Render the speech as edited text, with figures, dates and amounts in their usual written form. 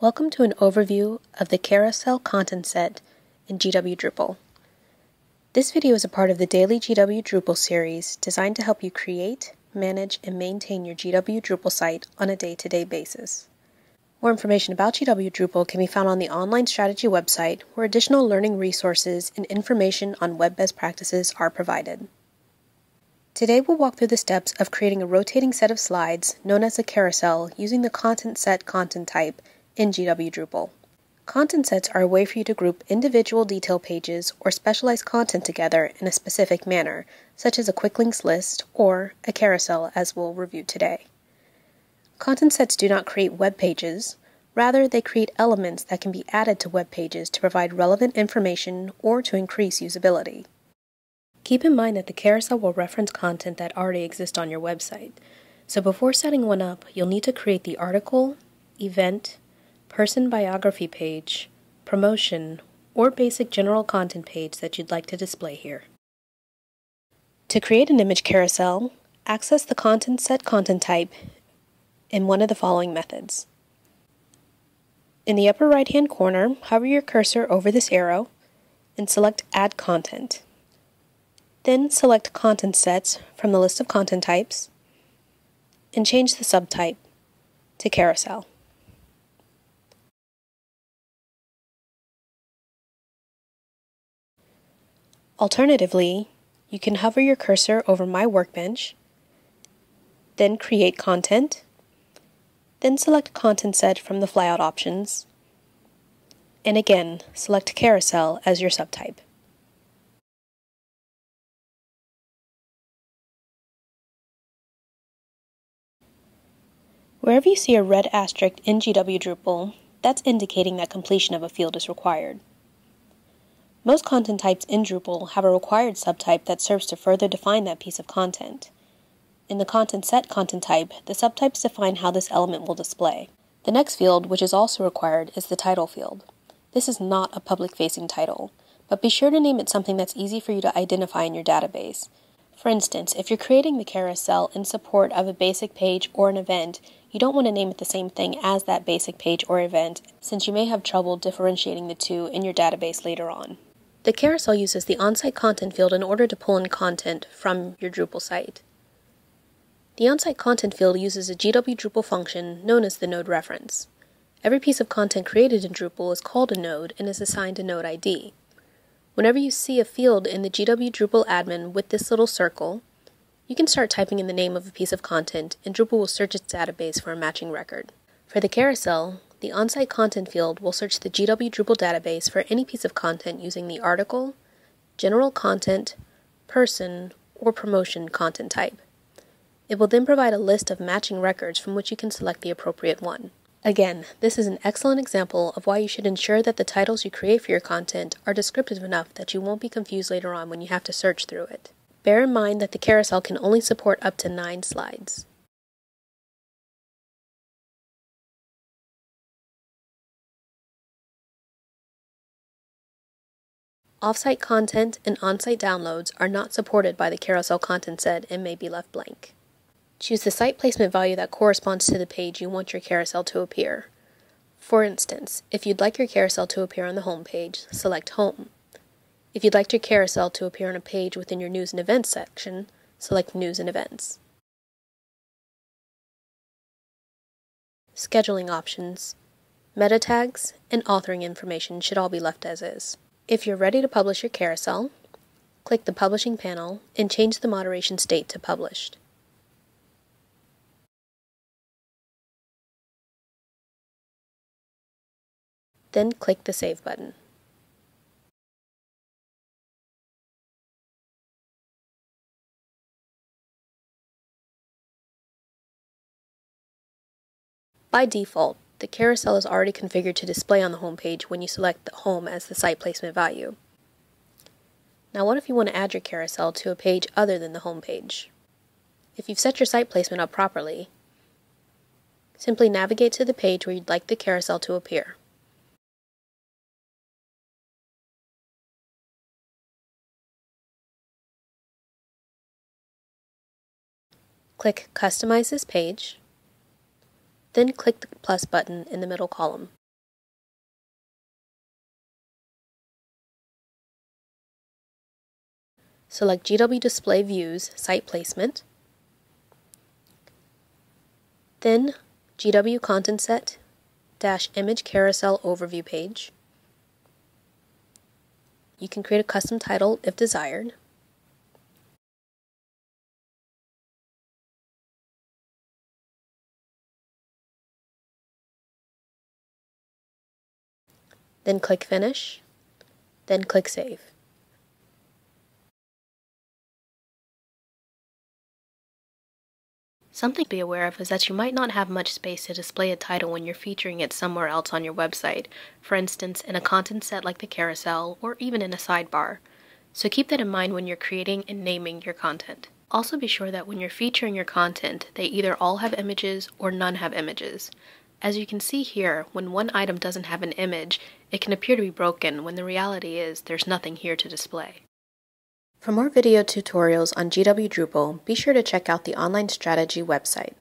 Welcome to an overview of the Carousel content set in GW Drupal. This video is a part of the daily GW Drupal series designed to help you create, manage, and maintain your GW Drupal site on a day-to-day basis. More information about GW Drupal can be found on the Online Strategy website, where additional learning resources and information on web best practices are provided. Today we'll walk through the steps of creating a rotating set of slides known as a carousel using the content set content type in GW Drupal. Content sets are a way for you to group individual detail pages or specialized content together in a specific manner, such as a quick links list or a carousel, as we'll review today. Content sets do not create web pages, rather they create elements that can be added to web pages to provide relevant information or to increase usability. Keep in mind that the carousel will reference content that already exists on your website, so before setting one up, you'll need to create the article, event, person biography page, promotion, or basic general content page that you'd like to display here. To create an image carousel, access the content set content type in one of the following methods. In the upper right-hand corner, hover your cursor over this arrow and select Add Content. Then select Content Sets from the list of content types and change the subtype to Carousel. Alternatively, you can hover your cursor over My Workbench, then Create Content, then select Content Set from the flyout options, and again, select Carousel as your subtype. Wherever you see a red asterisk in GW Drupal, that's indicating that completion of a field is required. Most content types in Drupal have a required subtype that serves to further define that piece of content. In the content set content type, the subtypes define how this element will display. The next field, which is also required, is the title field. This is not a public-facing title, but be sure to name it something that's easy for you to identify in your database. For instance, if you're creating the carousel in support of a basic page or an event, you don't want to name it the same thing as that basic page or event, since you may have trouble differentiating the two in your database later on. The carousel uses the on-site content field in order to pull in content from your Drupal site. The on-site content field uses a GW Drupal function known as the node reference. Every piece of content created in Drupal is called a node and is assigned a node ID. Whenever you see a field in the GW Drupal admin with this little circle, you can start typing in the name of a piece of content and Drupal will search its database for a matching record. For the carousel, the on-site content field will search the GW Drupal database for any piece of content using the article, general content, person, or promotion content type. It will then provide a list of matching records from which you can select the appropriate one. Again, this is an excellent example of why you should ensure that the titles you create for your content are descriptive enough that you won't be confused later on when you have to search through it. Bear in mind that the carousel can only support up to 9 slides. Off-site content and on-site downloads are not supported by the carousel content set and may be left blank. Choose the site placement value that corresponds to the page you want your carousel to appear. For instance, if you'd like your carousel to appear on the home page, select Home. If you'd like your carousel to appear on a page within your News and Events section, select News and Events. Scheduling options, meta tags, and authoring information should all be left as is. If you're ready to publish your carousel, click the Publishing panel and change the moderation state to Published. Then click the Save button. By default, the carousel is already configured to display on the home page when you select the Home as the site placement value. Now what if you want to add your carousel to a page other than the home page? If you've set your site placement up properly, simply navigate to the page where you'd like the carousel to appear. Click Customize this page, then click the plus button in the middle column. select GW Display Views Site Placement, then GW Content Set -Image Carousel Overview Page. You can create a custom title if desired. Then click Finish, then click Save. Something to be aware of is that you might not have much space to display a title when you're featuring it somewhere else on your website, for instance in a content set like the carousel or even in a sidebar. So keep that in mind when you're creating and naming your content. Also be sure that when you're featuring your content, they either all have images or none have images. As you can see here, when one item doesn't have an image, it can appear to be broken when the reality is there's nothing here to display. For more video tutorials on GW Drupal, be sure to check out the Online Strategy website.